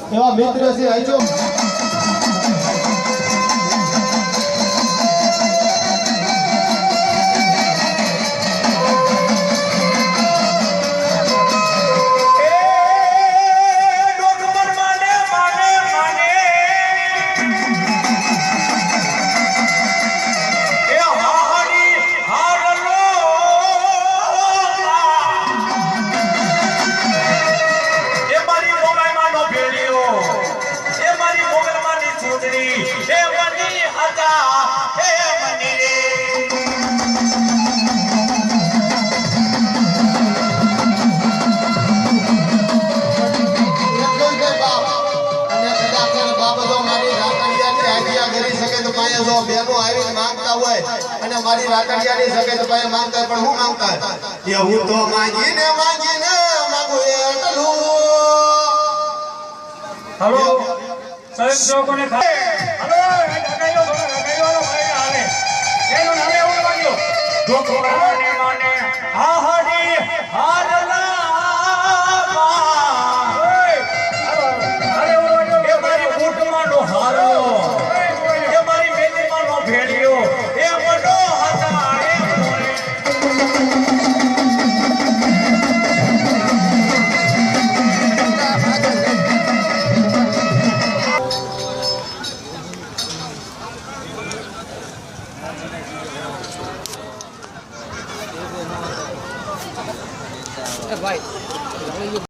એવા મિત્ર છે આજો મારી રાતડિયાની સકે તો ભાઈ માંગતા પણ હું માંગતા કે હું તો માંગીને માંગુ એટલું હાલો સ્વયંસેવકોને હાલો ઢગાઈઓ થોડા ઢગાઈઓ ભાઈ હાલે એનો નામે એવું લાગ્યો જો થોડા